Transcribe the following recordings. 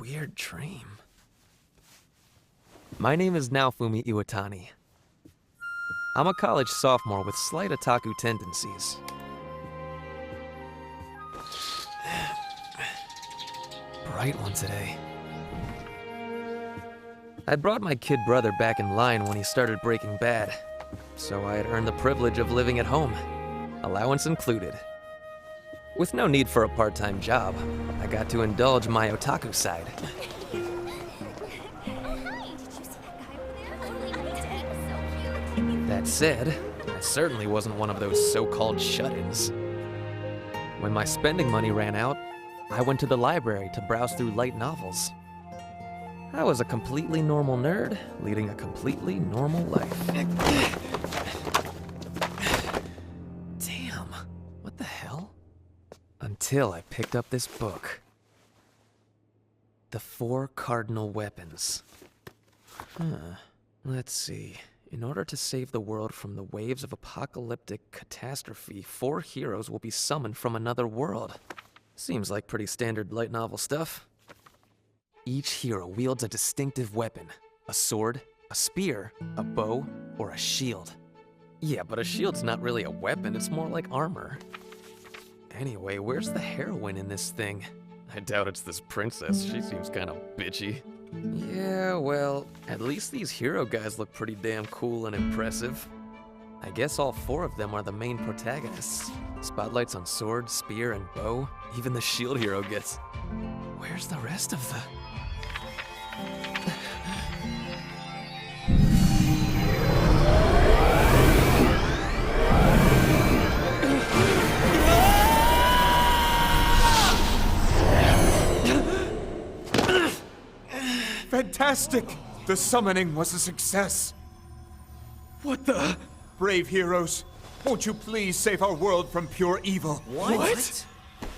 weird dream. My name is Naofumi Iwatani. I'm a college sophomore with slight otaku tendencies. Bright one today. I brought my kid brother back in line when he started Breaking Bad, so I had earned the privilege of living at home, allowance included. With no need for a part-time job, I got to indulge my otaku side. That said, I certainly wasn't one of those so-called shut-ins. When my spending money ran out, I went to the library to browse through light novels. I was a completely normal nerd, leading a completely normal life. Damn, what the hell? Until I picked up this book. The Four Cardinal Weapons. Let's see. In order to save the world from the waves of apocalyptic catastrophe, 4 heroes will be summoned from another world. Seems like pretty standard light novel stuff. Each hero wields a distinctive weapon. A sword, a spear, a bow, or a shield. Yeah, but a shield's not really a weapon, it's more like armor. Anyway, where's the heroine in this thing? I doubt it's this princess, she seems kinda bitchy. Yeah, well, at least these hero guys look pretty damn cool and impressive. I guess all 4 of them are the main protagonists. Spotlights on sword, spear, and bow. Even the shield hero gets... Where's the rest of the... Fantastic! The summoning was a success. What the? Brave heroes, won't you please save our world from pure evil? What?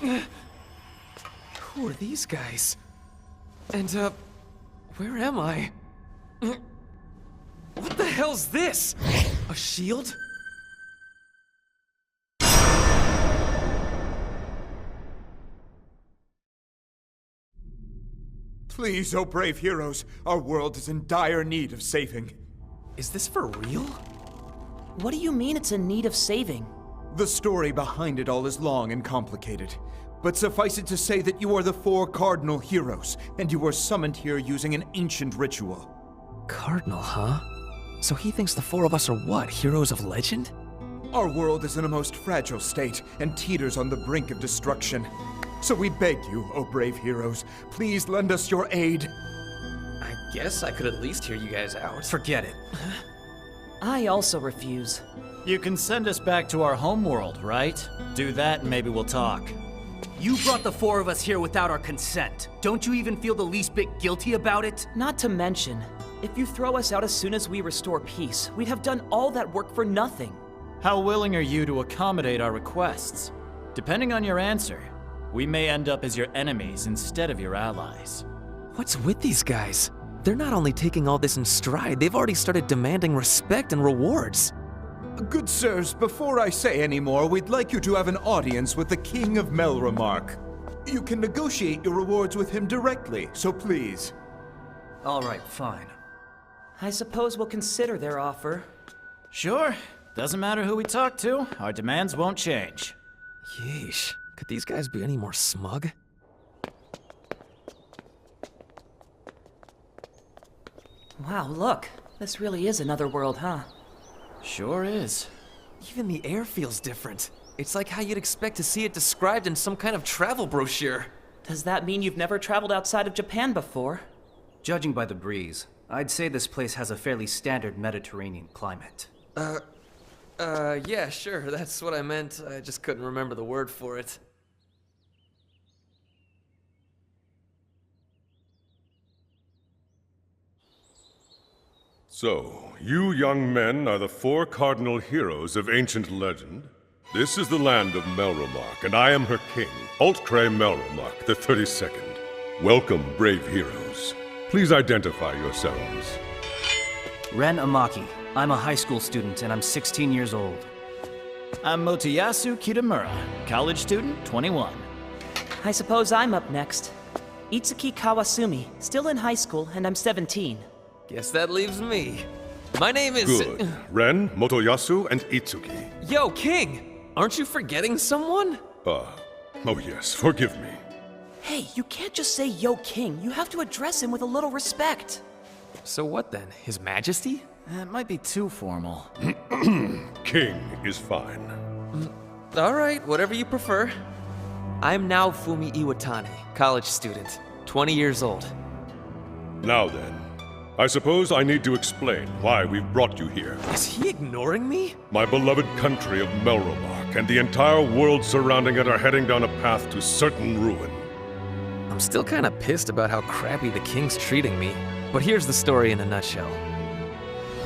Who are these guys? And, where am I? What the hell's this? A shield? Please, oh brave heroes, our world is in dire need of saving. Is this for real? What do you mean it's in need of saving? The story behind it all is long and complicated, but suffice it to say that you are the 4 Cardinal Heroes, and you were summoned here using an ancient ritual. Cardinal, huh? So he thinks the 4 of us are what, heroes of legend? Our world is in a most fragile state and teeters on the brink of destruction. So we beg you, oh brave heroes, please lend us your aid. I guess I could at least hear you guys out. Forget it. I also refuse. You can send us back to our homeworld, right? Do that and maybe we'll talk. You brought the 4 of us here without our consent. Don't you even feel the least bit guilty about it? Not to mention, if you throw us out as soon as we restore peace, we'd have done all that work for nothing. How willing are you to accommodate our requests? Depending on your answer, we may end up as your enemies instead of your allies. What's with these guys? They're not only taking all this in stride, they've already started demanding respect and rewards. Good sirs, before I say any more, we'd like you to have an audience with the King of Melromark. You can negotiate your rewards with him directly, so please. All right, fine. I suppose we'll consider their offer. Sure. Doesn't matter who we talk to, our demands won't change. Yeesh. Could these guys be any more smug? Wow, look. This really is another world, huh? Sure is. Even the air feels different. It's like how you'd expect to see it described in some kind of travel brochure. Does that mean you've never traveled outside of Japan before? Judging by the breeze, I'd say this place has a fairly standard Mediterranean climate. Yeah, sure, that's what I meant. I just couldn't remember the word for it. So, you young men are the 4 Cardinal Heroes of ancient legend. This is the land of Melromark, and I am her king, Altcray Melromark, the 32nd. Welcome, brave heroes. Please identify yourselves. Ren Amaki. I'm a high school student, and I'm 16 years old. I'm Motoyasu Kitamura, college student, 21. I suppose I'm up next. Itsuki Kawasumi, still in high school, and I'm 17. Guess that leaves me. My name is... Good. Ren, Motoyasu, and Itsuki. Yo, King! Aren't you forgetting someone? Oh yes, forgive me. Hey, you can't just say Yo King. You have to address him with a little respect. So what then? His Majesty? That might be too formal. King is fine. Alright, whatever you prefer. I'm Naofumi Iwatani, college student, 20 years old. Now then, I suppose I need to explain why we've brought you here. Is he ignoring me? My beloved country of Melromark and the entire world surrounding it are heading down a path to certain ruin. I'm still kinda pissed about how crappy the king's treating me, but here's the story in a nutshell.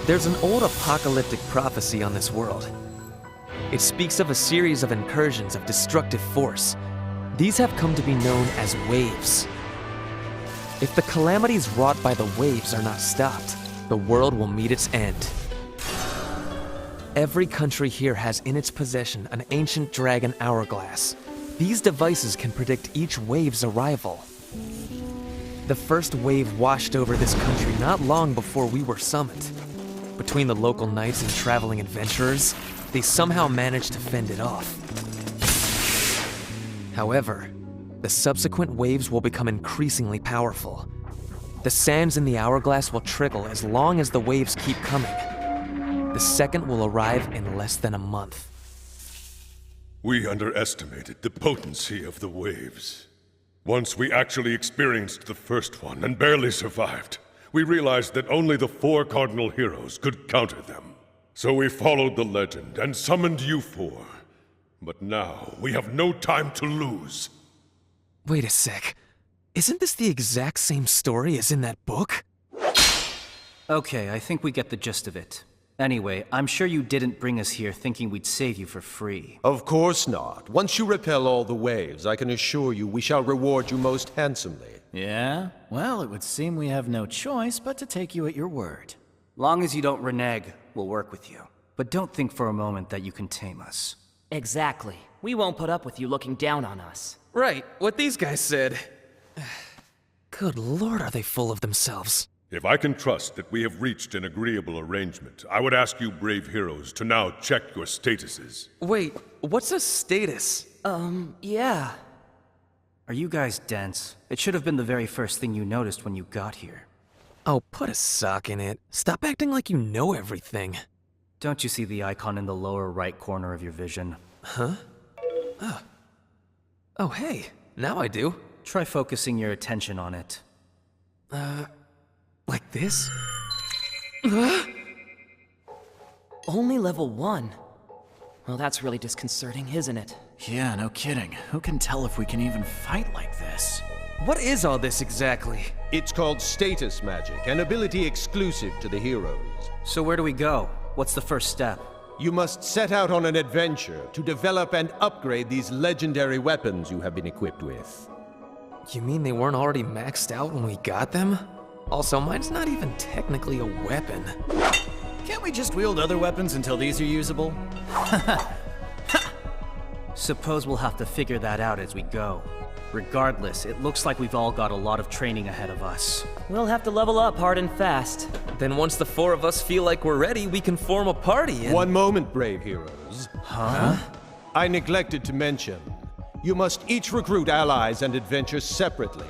There's an old apocalyptic prophecy on this world. It speaks of a series of incursions of destructive force. These have come to be known as waves. If the calamities wrought by the waves are not stopped, the world will meet its end. Every country here has in its possession an ancient dragon hourglass. These devices can predict each wave's arrival. The first wave washed over this country not long before we were summoned. Between the local knights and traveling adventurers, they somehow managed to fend it off. However, the subsequent waves will become increasingly powerful. The sands in the hourglass will trickle as long as the waves keep coming. The second will arrive in less than a month. We underestimated the potency of the waves. Once we actually experienced the first one and barely survived, we realized that only the Four Cardinal Heroes could counter them. So we followed the legend and summoned you four. But now, we have no time to lose. Wait a sec. Isn't this the exact same story as in that book? Okay, I think we get the gist of it. Anyway, I'm sure you didn't bring us here thinking we'd save you for free. Of course not. Once you repel all the waves, I can assure you we shall reward you most handsomely. Yeah? Well, it would seem we have no choice but to take you at your word. Long as you don't renege, we'll work with you. But don't think for a moment that you can tame us. Exactly. We won't put up with you looking down on us. Right, what these guys said. Good lord, are they full of themselves. If I can trust that we have reached an agreeable arrangement, I would ask you brave heroes to now check your statuses. Wait, what's a status? Yeah. Are you guys dense? It should have been the very first thing you noticed when you got here. Oh, put a sock in it. Stop acting like you know everything. Don't you see the icon in the lower right corner of your vision? Huh? Oh, hey, now I do. Try focusing your attention on it. Like this? Only level 1. Well, that's really disconcerting, isn't it? Yeah, no kidding. Who can tell if we can even fight like this? What is all this exactly? It's called status magic, an ability exclusive to the heroes. So where do we go? What's the first step? You must set out on an adventure to develop and upgrade these legendary weapons you have been equipped with. You mean they weren't already maxed out when we got them? Also, mine's not even technically a weapon. Can't we just wield other weapons until these are usable? Suppose we'll have to figure that out as we go. Regardless, it looks like we've all got a lot of training ahead of us. We'll have to level up hard and fast. Then once the four of us feel like we're ready, we can form a party and... One moment, brave heroes. Huh? I neglected to mention, you must each recruit allies and adventure separately.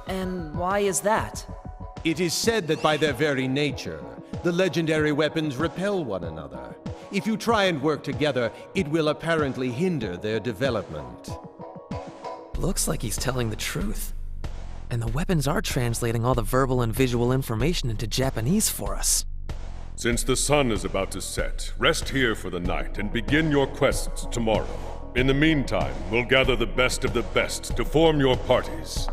And why is that? It is said that by their very nature, the legendary weapons repel one another. If you try and work together, it will apparently hinder their development. Looks like he's telling the truth. And the weapons are translating all the verbal and visual information into Japanese for us. Since the sun is about to set, rest here for the night and begin your quests tomorrow. In the meantime, we'll gather the best of the best to form your parties.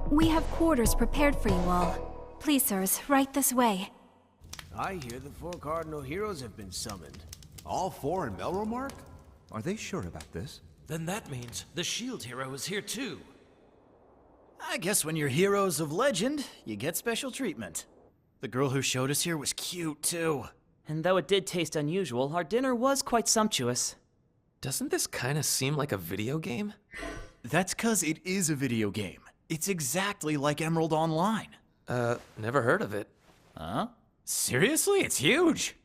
We have quarters prepared for you all. Please, sirs, right this way. I hear the Four Cardinal Heroes have been summoned. All four in Melromark? Are they sure about this? Then that means the shield hero is here too. I guess when you're heroes of legend, you get special treatment. The girl who showed us here was cute, too. And though it did taste unusual, our dinner was quite sumptuous. Doesn't this kinda seem like a video game? That's 'cause it is a video game. It's exactly like Emerald Online. Never heard of it. Huh? Seriously? It's huge.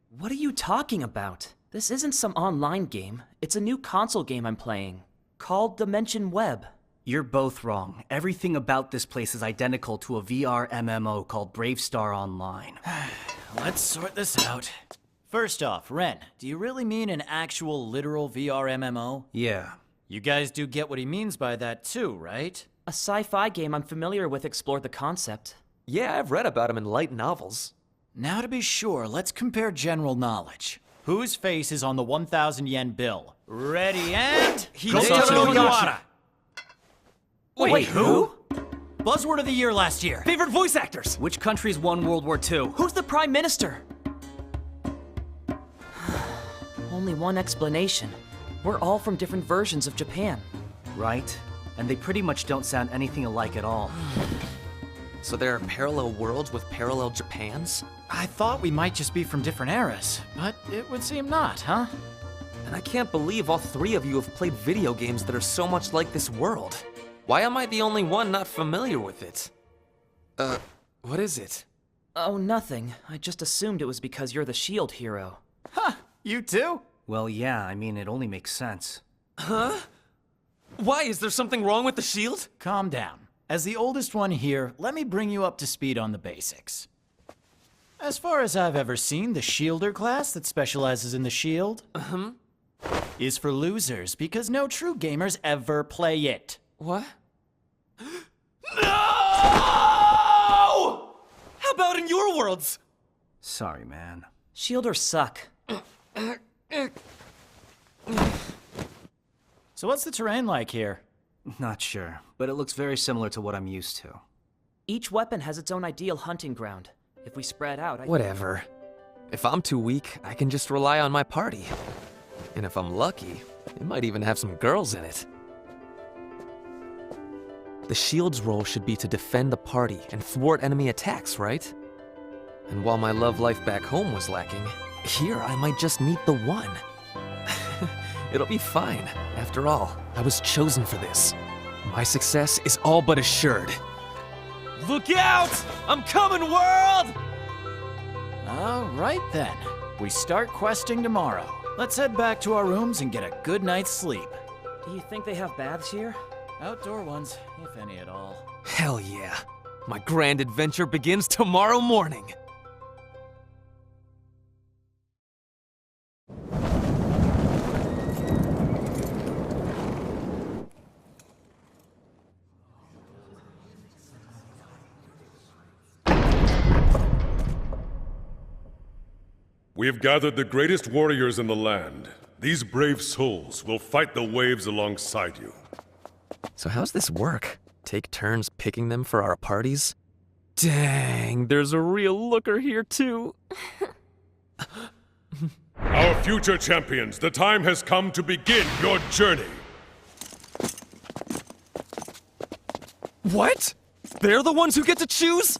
What are you talking about? This isn't some online game. It's a new console game I'm playing, called Dimension Web. You're both wrong. Everything about this place is identical to a VR MMO called Bravestar Online. Let's sort this out. First off, Ren, do you really mean an actual literal VR MMO? Yeah. You guys do get what he means by that too, right? A sci-fi game I'm familiar with explored the concept. Yeah, I've read about him in light novels. Now to be sure, let's compare general knowledge. Whose face is on the 1,000 yen bill? Ready and... Wait, who? Buzzword of the year last year. Favorite voice actors! Which countries won World War II? Who's the Prime Minister? Only one explanation. We're all from different versions of Japan. Right? And they pretty much don't sound anything alike at all. So there are parallel worlds with parallel Japans? I thought we might just be from different eras, but it would seem not, huh? And I can't believe all three of you have played video games that are so much like this world. Why am I the only one not familiar with it? What is it? Oh, nothing. I just assumed it was because you're the shield hero. Huh, you too? Well, yeah, I mean, it only makes sense. Huh? Why? Is there something wrong with the shield? Calm down. As the oldest one here, let me bring you up to speed on the basics. As far as I've ever seen, the Shielder class that specializes in the shield is for losers because no true gamers ever play it. What? No! How about in your worlds? Sorry, man. Shielders suck. So what's the terrain like here? Not sure, but it looks very similar to what I'm used to. Each weapon has its own ideal hunting ground. If we spread out, Whatever. If I'm too weak, I can just rely on my party. And if I'm lucky, it might even have some girls in it. The shield's role should be to defend the party and thwart enemy attacks, right? And while my love life back home was lacking, here I might just meet the one. It'll be fine. After all, I was chosen for this. My success is all but assured. Look out! I'm coming, world! All right then. We start questing tomorrow. Let's head back to our rooms and get a good night's sleep. Do you think they have baths here? Outdoor ones, if any at all. Hell yeah. My grand adventure begins tomorrow morning. We have gathered the greatest warriors in the land. These brave souls will fight the waves alongside you. So how's this work? Take turns picking them for our parties? Dang, there's a real looker here too. Our future champions, the time has come to begin your journey. What? They're the ones who get to choose?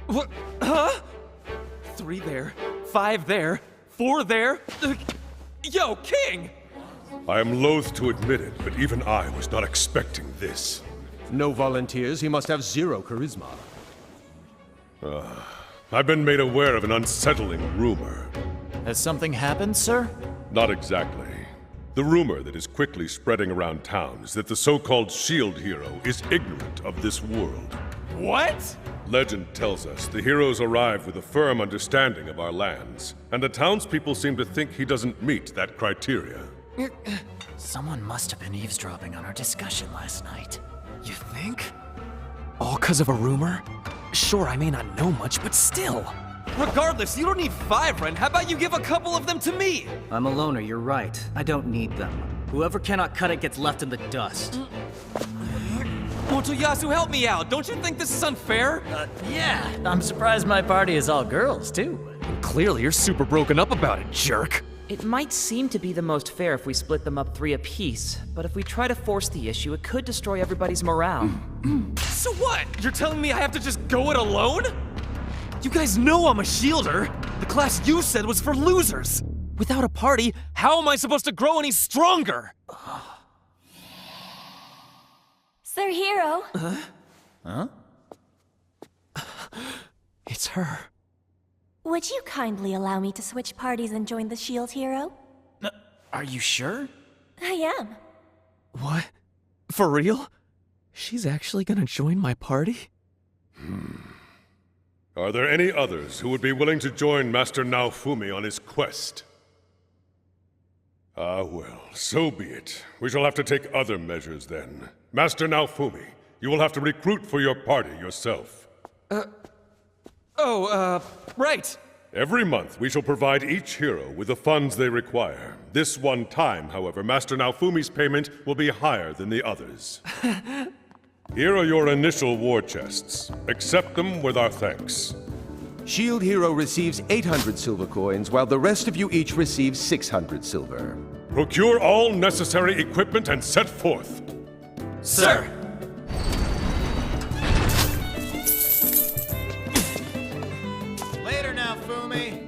What? Huh? 3 there, 5 there, 4 there. Yo, King! I am loath to admit it, but even I was not expecting this. No volunteers, he must have 0 charisma. I've been made aware of an unsettling rumor. Has something happened, sir? Not exactly. The rumor that is quickly spreading around town is that the so-called shield hero is ignorant of this world. What? Legend tells us the heroes arrived with a firm understanding of our lands, and the townspeople seem to think he doesn't meet that criteria. Someone must have been eavesdropping on our discussion last night. You think? All 'cause of a rumor? Sure, I may not know much, but still. Regardless, you don't need 5, Ren. How about you give a couple of them to me? I'm a loner, you're right. I don't need them. Whoever cannot cut it gets left in the dust. Motoyasu, help me out. Don't you think this is unfair? Yeah, I'm surprised my party is all girls, too. Clearly, you're super broken up about it, jerk. It might seem to be the most fair if we split them up 3 apiece, but if we try to force the issue, it could destroy everybody's morale. So what? You're telling me I have to just go it alone? You guys know I'm a shielder. The class you said was for losers. Without a party, how am I supposed to grow any stronger? Sir Hero. Huh? It's her. Would you kindly allow me to switch parties and join the Shield Hero? Are you sure? I am. What? For real? She's actually gonna join my party? Are there any others who would be willing to join Master Naofumi on his quest? Ah, well, so be it. We shall have to take other measures then. Master Naofumi, you will have to recruit for your party yourself. Right. Every month, we shall provide each hero with the funds they require. This one time, however, Master Naofumi's payment will be higher than the others. Here are your initial war chests. Accept them with our thanks. Shield Hero receives 800 silver coins, while the rest of you each receive 600 silver. Procure all necessary equipment and set forth. Sir! Later now, Fumi.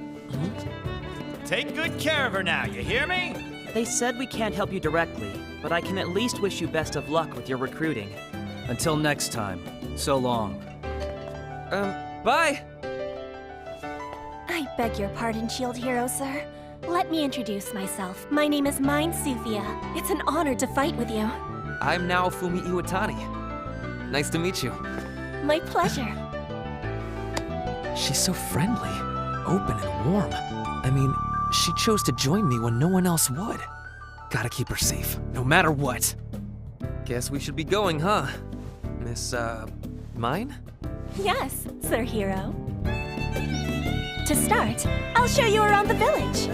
Take good care of her now, you hear me? They said we can't help you directly, but I can at least wish you best of luck with your recruiting. Until next time, so long. Bye! I beg your pardon, Shield Hero, sir. Let me introduce myself. My name is Mind Sufia. It's an honor to fight with you. I'm Naofumi Iwatani. Nice to meet you. My pleasure. She's so friendly, open and warm. I mean, she chose to join me when no one else would. Gotta keep her safe, no matter what. Guess we should be going, huh? Miss, mine? Yes, Sir Hero. To start, I'll show you around the village.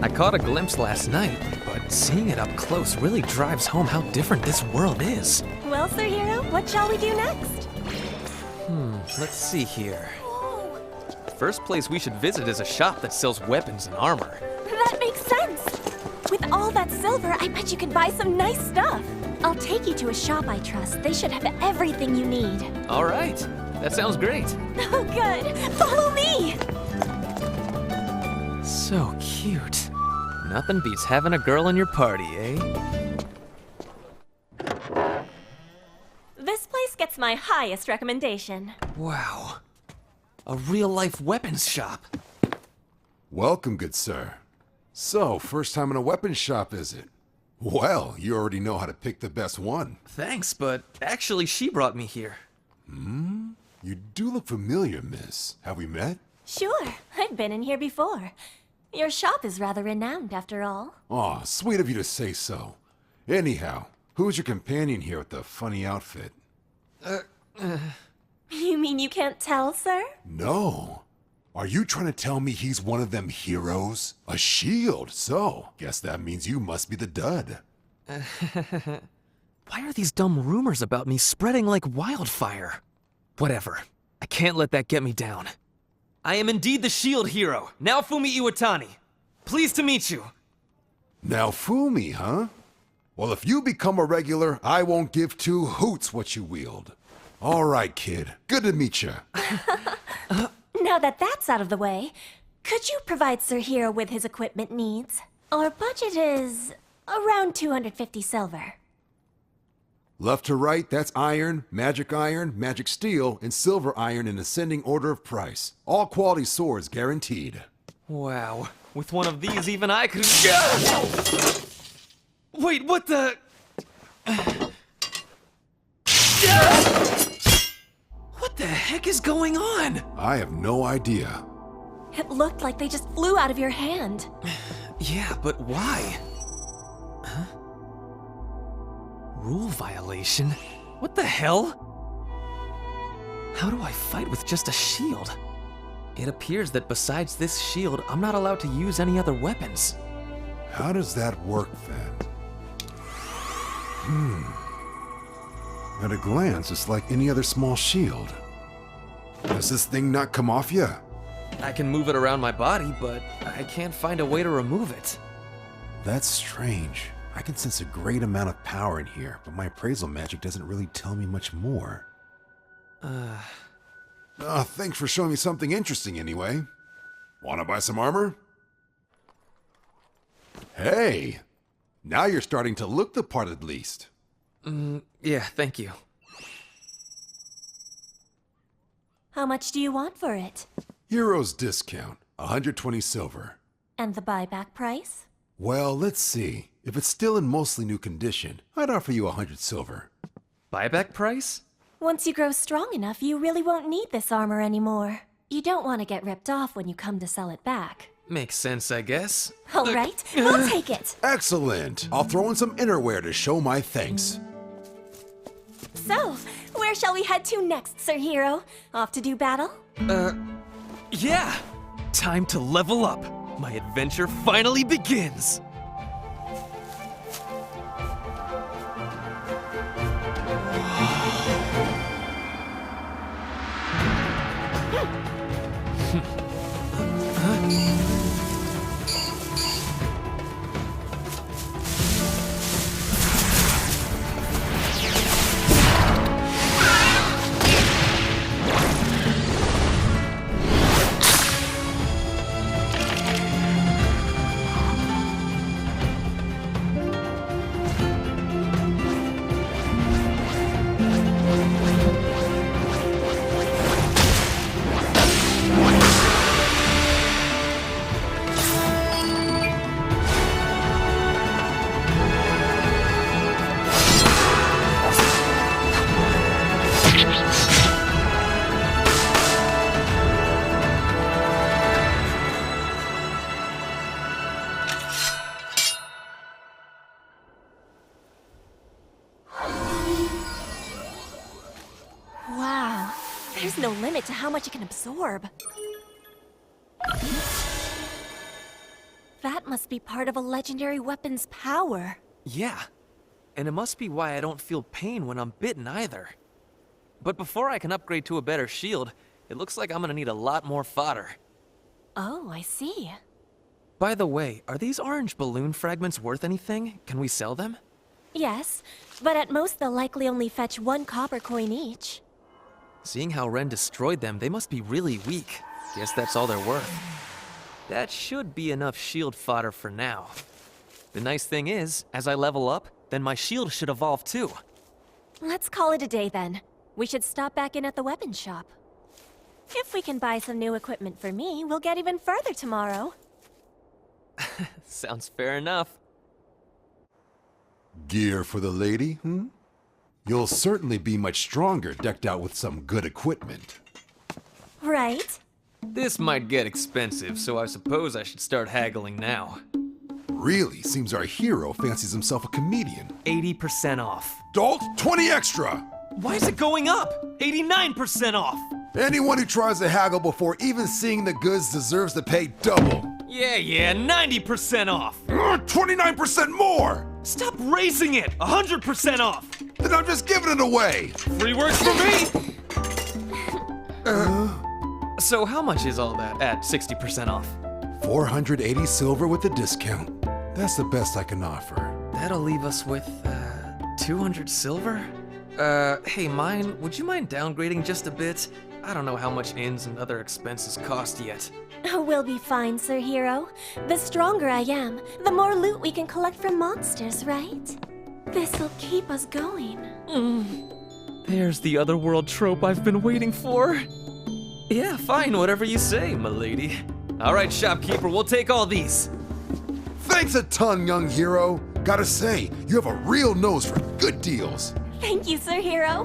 I caught a glimpse last night, but seeing it up close really drives home how different this world is. Well, Sir Hero, what shall we do next? Let's see here. First place we should visit is a shop that sells weapons and armor. That makes sense. With all that silver, I bet you could buy some nice stuff. I'll take you to a shop I trust. They should have everything you need. All right, that sounds great. Oh, good. Follow me. So cute. Nothing beats having a girl in your party, eh? This place gets my highest recommendation. Wow. A real-life weapons shop. Welcome, good sir. So, first time in a weapons shop, is it? Well, you already know how to pick the best one. Thanks, but actually she brought me here. You do look familiar, miss. Have we met? Sure, I've been in here before. Your shop is rather renowned, after all. Aw, sweet of you to say so. Anyhow, who's your companion here with the funny outfit? You mean you can't tell, sir? No. Are you trying to tell me he's one of them heroes? A shield, so guess that means you must be the dud. Why are these dumb rumors about me spreading like wildfire? Whatever. I can't let that get me down. I am indeed the shield hero, Naofumi Iwatani. Pleased to meet you. Naofumi, huh? Well, if you become a regular, I won't give two hoots what you wield. All right, kid. Good to meet you. Now that that's out of the way, could you provide Sir Hero with his equipment needs? Our budget is around 250 silver. Left to right, that's iron, magic steel, and silver iron in ascending order of price. All quality swords guaranteed. Wow. With one of these, even I could... Wait, what the... What the heck is going on? I have no idea. It looked like they just flew out of your hand. Yeah, but why? Huh? Rule violation? What the hell? How do I fight with just a shield? It appears that besides this shield, I'm not allowed to use any other weapons. How does that work then? At a glance, it's like any other small shield. Does this thing not come off ya? I can move it around my body, but I can't find a way to remove it. That's strange. I can sense a great amount of power in here, but my appraisal magic doesn't really tell me much more. Thanks for showing me something interesting anyway. Wanna buy some armor? Hey! Now you're starting to look the part at least. Yeah, thank you. How much do you want for it? Heroes discount, 120 silver. And the buyback price? Well, let's see. If it's still in mostly new condition, I'd offer you 100 silver. Buyback price? Once you grow strong enough, you really won't need this armor anymore. You don't want to get ripped off when you come to sell it back. Makes sense, I guess. All right, we'll take it. Excellent! I'll throw in some innerwear to show my thanks. So, where shall we head to next, Sir Hero? Off to do battle? Yeah! Time to level up. My adventure finally begins. Wow, there's no limit to how much it can absorb. That must be part of a legendary weapon's power. Yeah. And it must be why I don't feel pain when I'm bitten either. But before I can upgrade to a better shield, it looks like I'm gonna need a lot more fodder. Oh, I see. By the way, are these orange balloon fragments worth anything? Can we sell them? Yes, but at most they'll likely only fetch 1 copper coin each. Seeing how Ren destroyed them, they must be really weak. Guess that's all they're worth. That should be enough shield fodder for now. The nice thing is, as I level up, then my shield should evolve too. Let's call it a day then. We should stop back in at the weapon shop. If we can buy some new equipment for me, we'll get even further tomorrow. Sounds fair enough. Gear for the lady, hmm? You'll certainly be much stronger decked out with some good equipment. Right? This might get expensive, so I suppose I should start haggling now. Really? Seems our hero fancies himself a comedian. 80% off. Dolt, 20 extra! Why is it going up? 89% off! Anyone who tries to haggle before even seeing the goods deserves to pay double. Yeah, 90% off! 29% more! Stop raising it! 100% off! Then I'm just giving it away! Free works for me! So how much is all that at 60% off? 480 silver with the discount. That's the best I can offer. That'll leave us with, 200 silver? Hey, would you mind downgrading just a bit? I don't know how much inns and other expenses cost yet. We'll be fine, Sir Hero. The stronger I am, the more loot we can collect from monsters, right? This'll keep us going. There's the otherworld trope I've been waiting for. Yeah, fine, whatever you say, milady. All right, shopkeeper, we'll take all these. Thanks a ton, young hero. Gotta say, you have a real nose for good deals. Thank you, Sir Hero.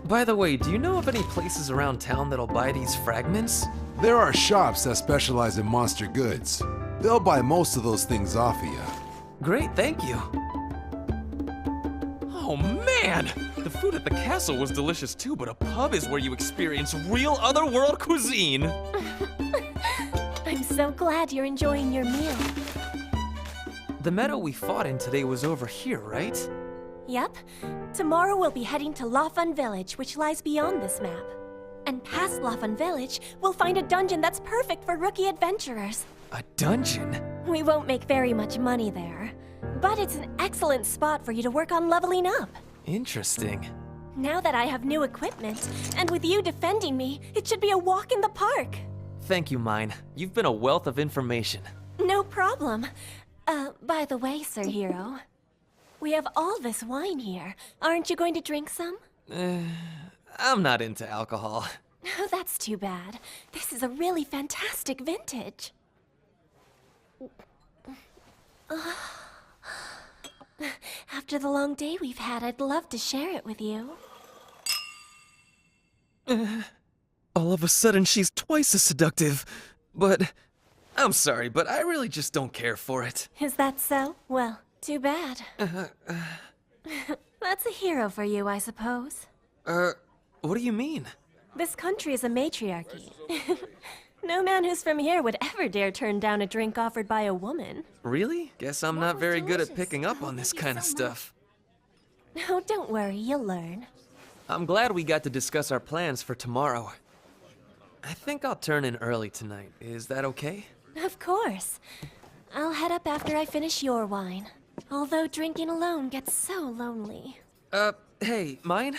By the way, do you know of any places around town that'll buy these fragments? There are shops that specialize in monster goods. They'll buy most of those things off of you. Great, thank you. Oh man! The food at the castle was delicious too, but a pub is where you experience real otherworld cuisine. I'm so glad you're enjoying your meal. The meadow we fought in today was over here, right? Yep. Tomorrow we'll be heading to Lafun Village, which lies beyond this map. And past Lafun Village, we'll find a dungeon that's perfect for rookie adventurers. A dungeon? We won't make very much money there, but it's an excellent spot for you to work on leveling up. Interesting. Now that I have new equipment, and with you defending me, it should be a walk in the park. Thank you, Mine. You've been a wealth of information. No problem. By the way, Sir Hero, we have all this wine here. Aren't you going to drink some? I'm not into alcohol. Oh, that's too bad. This is a really fantastic vintage. After the long day we've had, I'd love to share it with you. All of a sudden, she's twice as seductive. But I'm sorry, but I really just don't care for it. Is that so? Well, too bad. That's a hero for you, I suppose. What do you mean? This country is a matriarchy. No man who's from here would ever dare turn down a drink offered by a woman. Really? Guess I'm not very good at picking up on this kind of stuff. Oh, don't worry, you'll learn. I'm glad we got to discuss our plans for tomorrow. I think I'll turn in early tonight. Is that okay? Of course. I'll head up after I finish your wine. Although drinking alone gets so lonely. Hey, Mine?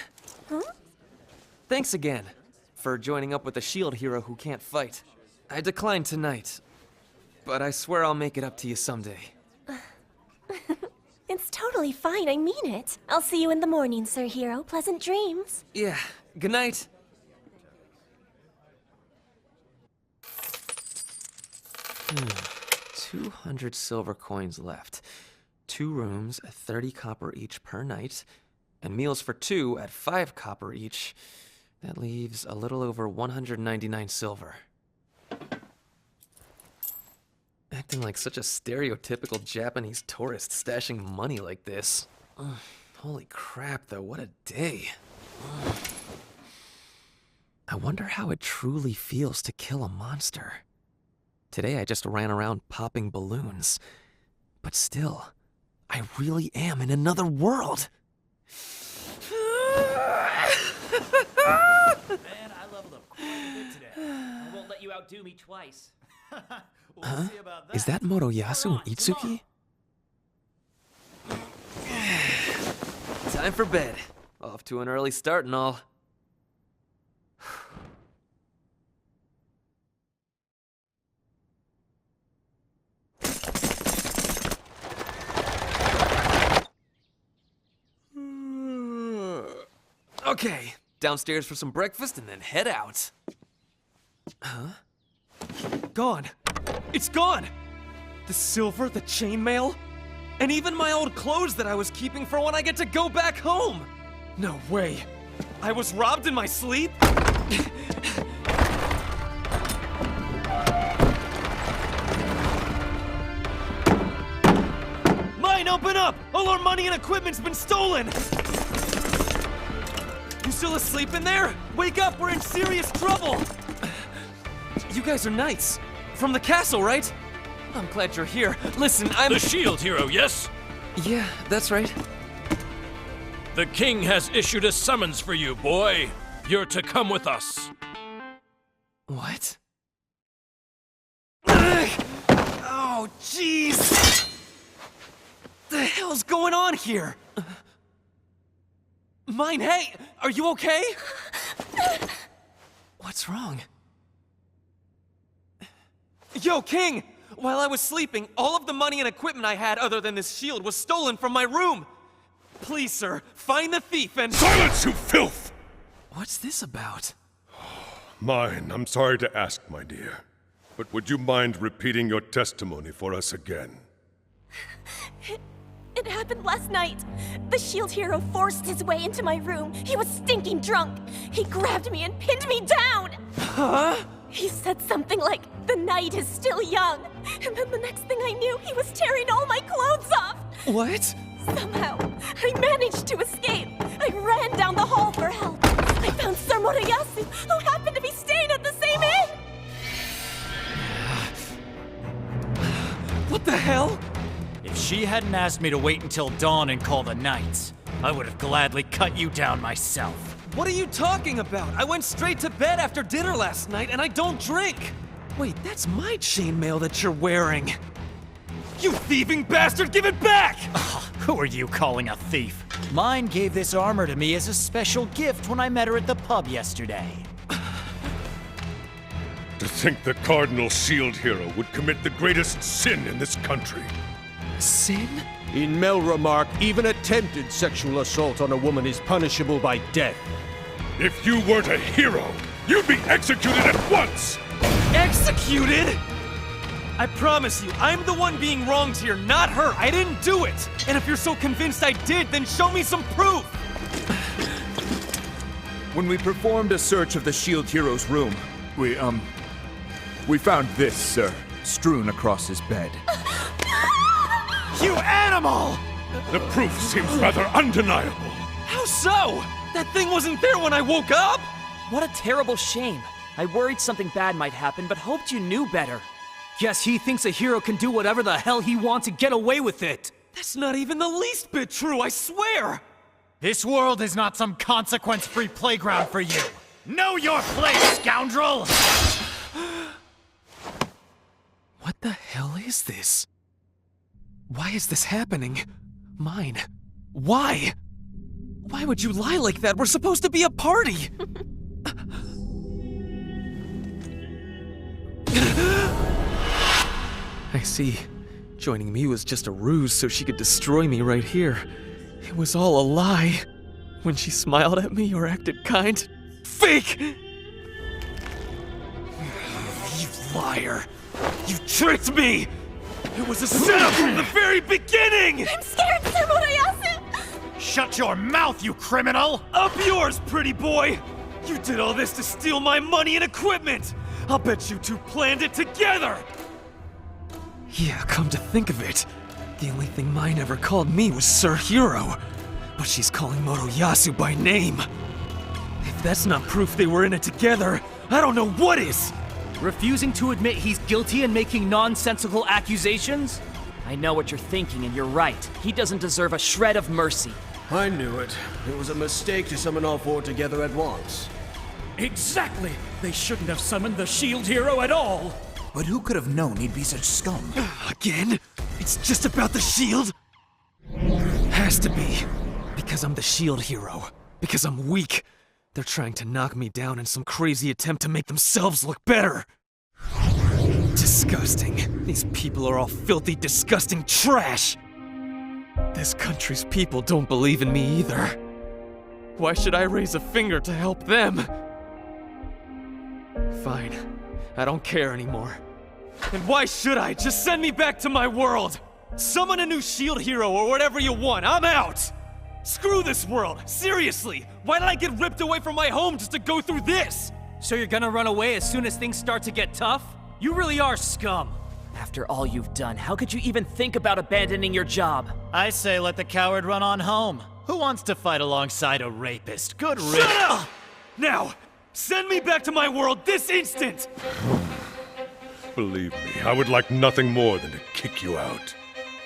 Huh? Thanks again for joining up with a shield hero who can't fight. I declined tonight, but I swear I'll make it up to you someday. It's totally fine, I mean it. I'll see you in the morning, Sir Hero. Pleasant dreams. Yeah, good night. 200 silver coins left. 2 rooms at 30 copper each per night, and meals for 2 at 5 copper each. That leaves a little over 199 silver. Acting like such a stereotypical Japanese tourist stashing money like this. Ugh, holy crap, though, what a day. Ugh. I wonder how it truly feels to kill a monster. Today I just ran around popping balloons. But still, I really am in another world. Man, I leveled up quite a bit today. I won't let you outdo me twice. Huh? Is that Moroyasu and Itsuki? Time for bed. Off to an early start and all. Okay, downstairs for some breakfast and then head out. Huh? Gone. It's gone! The silver, the chainmail, and even my old clothes that I was keeping for when I get to go back home! No way! I was robbed in my sleep? Mine, open up! All our money and equipment's been stolen! You still asleep in there? Wake up, we're in serious trouble! You guys are knights. From the castle, right? I'm glad you're here. Listen, I'm... The shield hero, yes? Yeah, that's right. The king has issued a summons for you, boy. You're to come with us. What? Oh, jeez! The hell's going on here? Mine, hey! Are you okay? What's wrong? Yo, King! While I was sleeping, all of the money and equipment I had other than this shield was stolen from my room! Please, sir, find the thief and— Silence, you filth! What's this about? Mine, I'm sorry to ask, my dear, but would you mind repeating your testimony for us again? It happened last night. The shield hero forced his way into my room. He was stinking drunk. He grabbed me and pinned me down. Huh? He said something like, "The night is still young." And then the next thing I knew, he was tearing all my clothes off. What? Somehow, I managed to escape. I ran down the hall for help. I found Sir Moroyasu, who happened to be staying at the same inn. What the hell? If she hadn't asked me to wait until dawn and call the knights, I would have gladly cut you down myself. What are you talking about? I went straight to bed after dinner last night, and I don't drink! Wait, that's my chainmail that you're wearing! You thieving bastard, give it back! Who are you calling a thief? Mine gave this armor to me as a special gift when I met her at the pub yesterday. To think the Cardinal Shield Hero would commit the greatest sin in this country. Sin? In Melromark, even attempted sexual assault on a woman is punishable by death. If you weren't a hero, you'd be executed at once! Executed? I promise you, I'm the one being wronged here, not her. I didn't do it. And if you're so convinced I did, then show me some proof. When we performed a search of the Shield Hero's room, we found this, sir, strewn across his bed. You animal! The proof seems rather undeniable. How so? That thing wasn't there when I woke up! What a terrible shame. I worried something bad might happen, but hoped you knew better. Guess he thinks a hero can do whatever the hell he wants and get away with it. That's not even the least bit true, I swear! This world is not some consequence-free playground for you. Know your place, scoundrel! What the hell is this? Why is this happening? Mine. Why? Why would you lie like that? We're supposed to be a party! I see. Joining me was just a ruse so she could destroy me right here. It was all a lie. When she smiled at me or acted kind, fake! You liar! You tricked me! It was a setup from the very beginning! I'm scared, Sir Murayasu! Shut your mouth, you criminal! Up yours, pretty boy! You did all this to steal my money and equipment! I'll bet you two planned it together! Yeah, come to think of it, the only thing mine ever called me was Sir Hero. But she's calling Motoyasu by name. If that's not proof they were in it together, I don't know what is! Refusing to admit he's guilty and making nonsensical accusations? I know what you're thinking, and you're right. He doesn't deserve a shred of mercy. I knew it. It was a mistake to summon all four together at once. Exactly! They shouldn't have summoned the Shield Hero at all! But who could have known he'd be such scum? Again? It's just about the shield? Has to be. Because I'm the shield hero. Because I'm weak. They're trying to knock me down in some crazy attempt to make themselves look better. Disgusting. These people are all filthy, disgusting trash. This country's people don't believe in me either. Why should I raise a finger to help them? Fine. I don't care anymore. And why should I? Just send me back to my world! Summon a new shield hero or whatever you want, I'm out! Screw this world, seriously! Why did I get ripped away from my home just to go through this? So you're gonna run away as soon as things start to get tough? You really are scum. After all you've done, how could you even think about abandoning your job? I say let the coward run on home. Who wants to fight alongside a rapist? Good riddance. Shut up! Now, send me back to my world this instant! Believe me, I would like nothing more than to kick you out.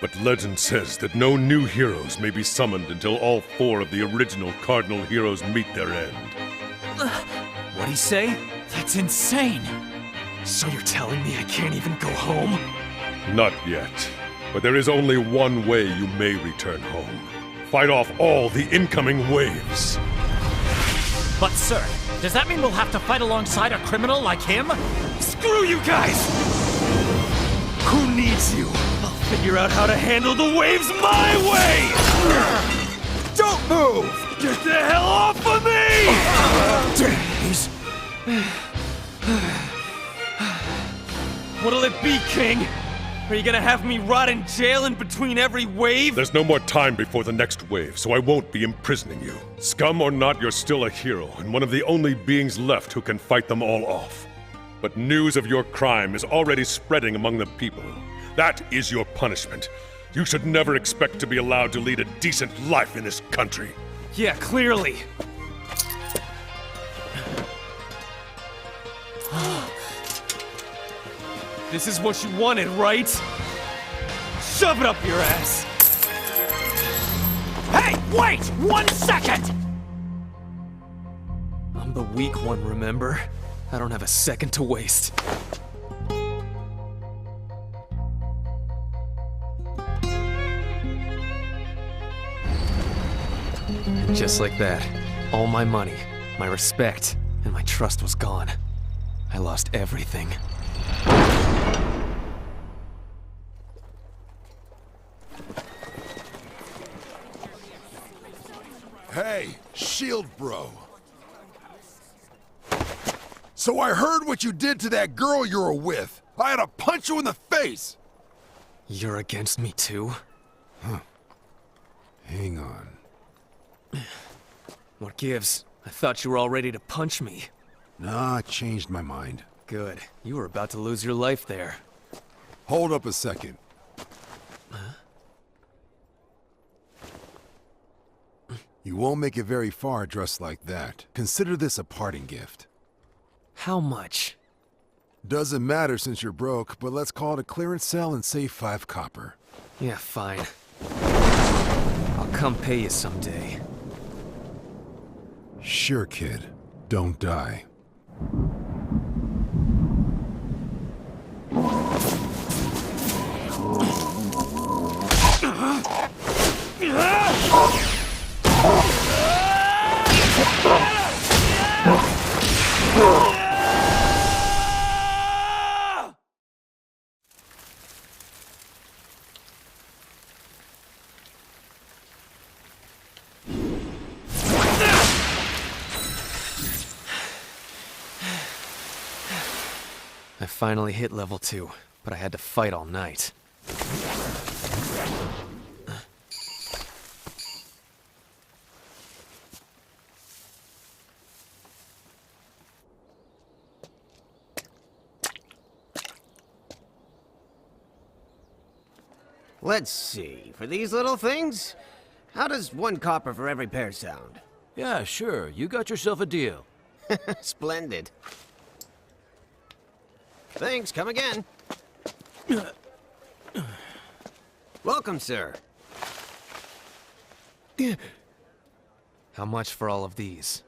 But legend says that no new heroes may be summoned until all four of the original Cardinal Heroes meet their end. What'd he say? That's insane. So you're telling me I can't even go home? Not yet. But there is only one way you may return home. Fight off all the incoming waves. But sir, does that mean we'll have to fight alongside a criminal like him? Screw you guys! Who needs you? I'll figure out how to handle the waves my way! Don't move! Get the hell off of me! He's... What'll it be, King? Are you gonna have me rot in jail in between every wave? There's no more time before the next wave, so I won't be imprisoning you. Scum or not, you're still a hero, and one of the only beings left who can fight them all off. But news of your crime is already spreading among the people. That is your punishment. You should never expect to be allowed to lead a decent life in this country. Yeah, clearly. This is what you wanted, right? Shove it up your ass! Hey, wait! 1 second! I'm the weak one, remember? I don't have a second to waste. And just like that, all my money, my respect, and my trust was gone. I lost everything. Hey, Shield Bro. So I heard what you did to that girl you were with. I had to punch you in the face. You're against me too? Huh. Hang on. What gives? I thought you were all ready to punch me. Nah, I changed my mind. Good. You were about to lose your life there. Hold up a second. You won't make it very far dressed like that. Consider this a parting gift. How much? Doesn't matter since you're broke, but let's call it a clearance sale and save 5 copper. Yeah, fine. I'll come pay you someday. Sure, kid. Don't die. I finally hit level 2, but I had to fight all night. Let's see, for these little things, how does 1 copper for every pair sound? Yeah, sure. You got yourself a deal. Splendid. Thanks, come again. Welcome, sir. How much for all of these?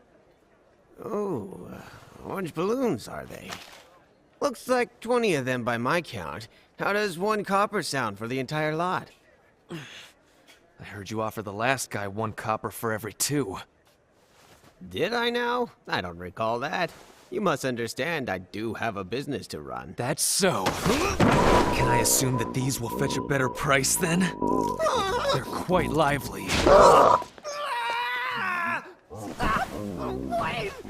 Oh, orange balloons, are they? Looks like 20 of them by my count. How does 1 copper sound for the entire lot? I heard you offer the last guy 1 copper for every 2. Did I now? I don't recall that. You must understand I do have a business to run. That's so. Can I assume that these will fetch a better price then? They're quite lively.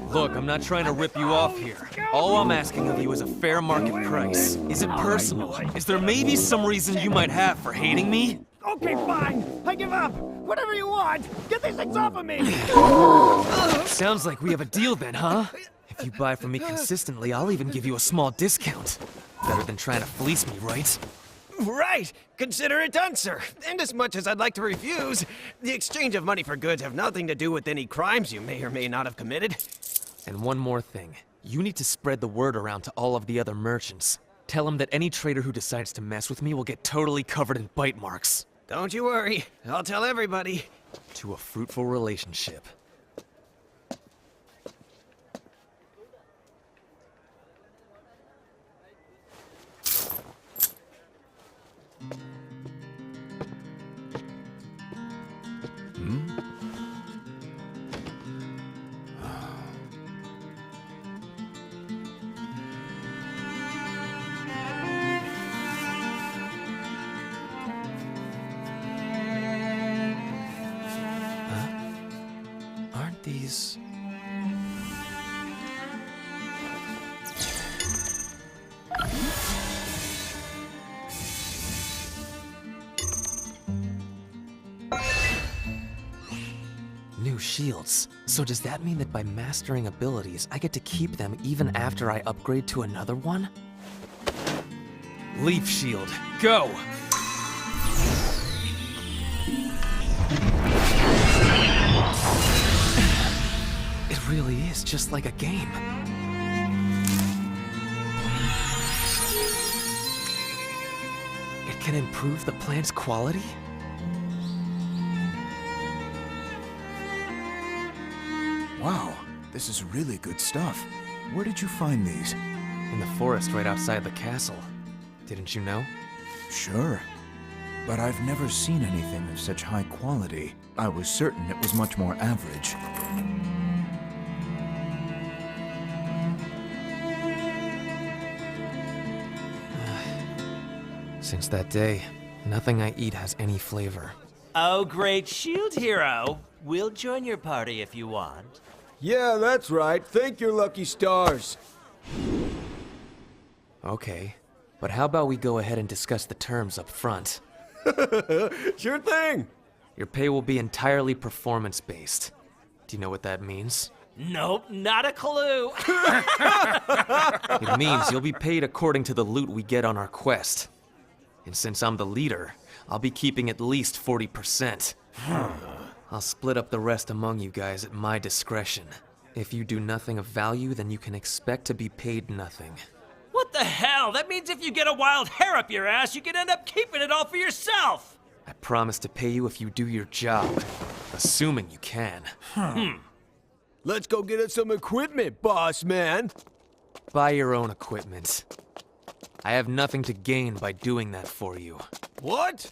Look, I'm not trying to rip you off here. All I'm asking of you is a fair market price. Is it personal? Is there maybe some reason you might have for hating me? Okay, fine. I give up. Whatever you want. Get these things off of me. Sounds like we have a deal then, huh? If you buy from me consistently, I'll even give you a small discount. Better than trying to fleece me, right? Right! Consider it done, sir. And as much as I'd like to refuse, the exchange of money for goods have nothing to do with any crimes you may or may not have committed. And one more thing. You need to spread the word around to all of the other merchants. Tell them that any trader who decides to mess with me will get totally covered in bite marks. Don't you worry. I'll tell everybody. To a fruitful relationship. Aren't these... new shields. So does that mean that by mastering abilities, I get to keep them even after I upgrade to another one? Leaf shield, go! It really is just like a game. It can improve the plant's quality? Wow, this is really good stuff. Where did you find these? In the forest right outside the castle. Didn't you know? Sure. but I've never seen anything of such high quality. I was certain it was much more average. Since that day, nothing I eat has any flavor. Oh, great shield hero. We'll join your party if you want. Yeah, that's right. Thank your lucky stars. Okay, but how about we go ahead and discuss the terms up front? Sure thing. Your pay will be entirely performance-based. Do you know what that means? Nope, not a clue. It means you'll be paid according to the loot we get on our quest. And since I'm the leader, I'll be keeping at least 40%. I'll split up the rest among you guys at my discretion. If you do nothing of value, then you can expect to be paid nothing. What the hell? That means if you get a wild hair up your ass, you can end up keeping it all for yourself. I promise to pay you if you do your job, assuming you can. Let's go get us some equipment, boss man. Buy your own equipment. I have nothing to gain by doing that for you. What?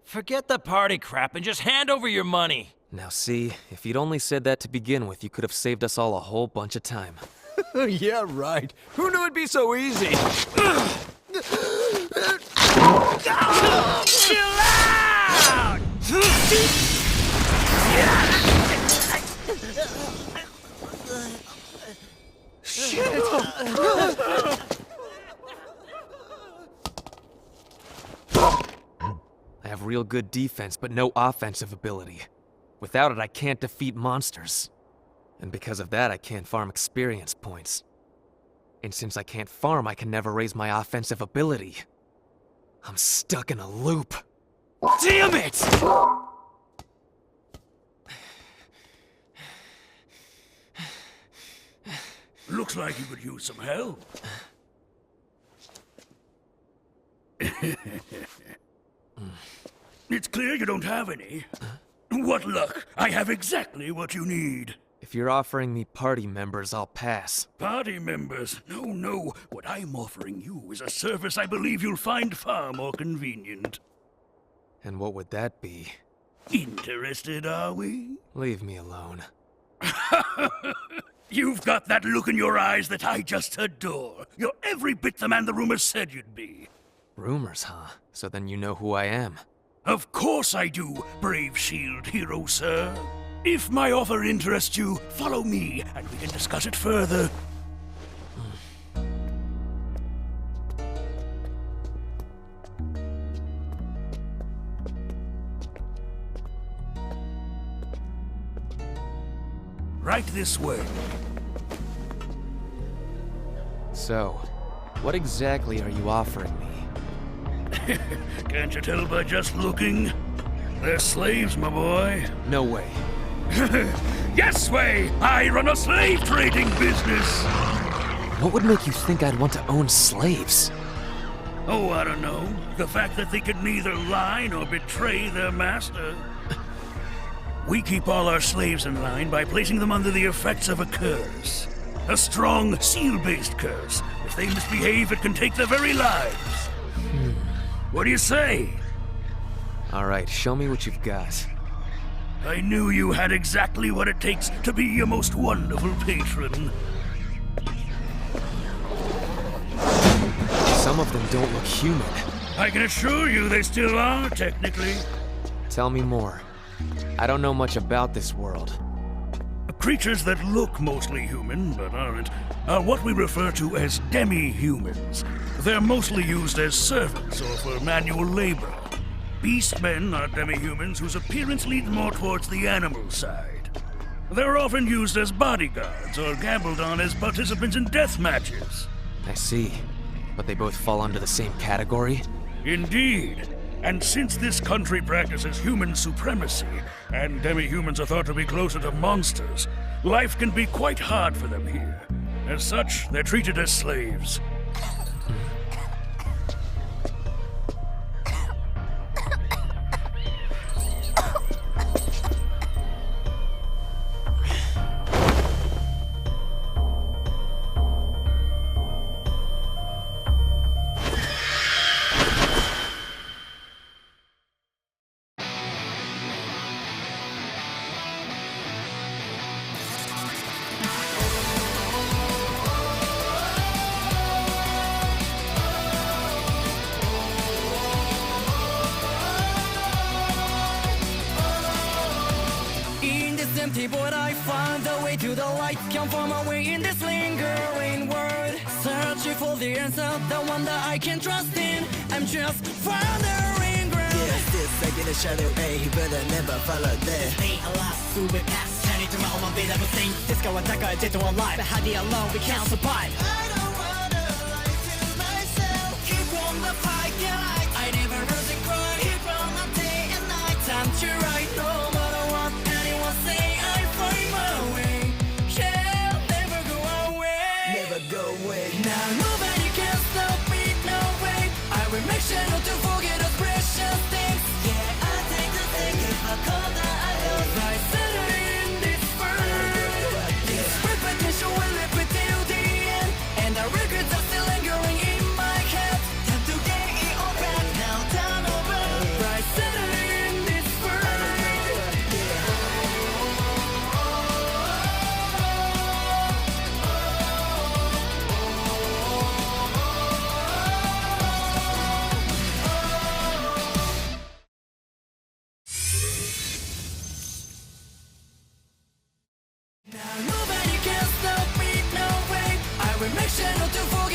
Forget the party crap and just hand over your money. Now see, if you'd only said that to begin with, you could have saved us all a whole bunch of time. Yeah, right. Who knew it'd be so easy? Chill out! I have real good defense, but no offensive ability. Without it, I can't defeat monsters. And because of that, I can't farm experience points. And since I can't farm, I can never raise my offensive ability. I'm stuck in a loop. Damn it! Looks like you could use some help. It's clear you don't have any. What luck! I have exactly what you need. If you're offering me party members, I'll pass. Party members? No, no. What I'm offering you is a service I believe you'll find far more convenient. And what would that be? Interested, are we? Leave me alone. You've got that look in your eyes that I just adore. You're every bit the man the rumors said you'd be. Rumors, huh? So then you know who I am. Of course I do, brave shield hero, sir. If my offer interests you, follow me, and we can discuss it further. Right this way. So, what exactly are you offering me? Can't you tell by just looking? They're slaves, my boy. No way. Yes way! I run a slave trading business! What would make you think I'd want to own slaves? Oh, I don't know. The fact that they could neither lie nor betray their master. We keep all our slaves in line by placing them under the effects of a curse. A strong, seal-based curse. If they misbehave, it can take their very lives. What do you say? Alright, show me what you've got. I knew you had exactly what it takes to be a most wonderful patron. Some of them don't look human. I can assure you they still are, technically. Tell me more. I don't know much about this world. Creatures that look mostly human, but aren't, are what we refer to as demi-humans. They're mostly used as servants or for manual labor. Beastmen are demi-humans whose appearance leads more towards the animal side. They're often used as bodyguards or gambled on as participants in death matches. I see. But they both fall under the same category? Indeed. And since this country practices human supremacy, and demi-humans are thought to be closer to monsters, life can be quite hard for them here. As such, they're treated as slaves. empty, but I found the way to the light. Can't find my way in this lingering world. Searching for the answer, the one that I can trust in. I'm just wandering ground. Yeah, still stuck in the shadow, ayy, but I never followed there. Stay alive, through the past. Turning to my own unbeatable thing. This guy was that guy, dead to alive. How the alone we can't survive. I don't wanna lie to myself. Keep on the fight, yeah. I never lose and cry. Keep on my day and night. Time to write, no matter what anyone say. I find my way. Yeah, never go away. Never go away. Now nobody can stop me, no way. I will make sure not to forget the precious things. Yeah, I take the thing if I call that I love. I said in this world, this repetition will repeat till the end, and the records are still lingering in my head. Time to get it all back, now turn over. I said in this world. Now nobody can stop me, no way. I will make sure not to forget.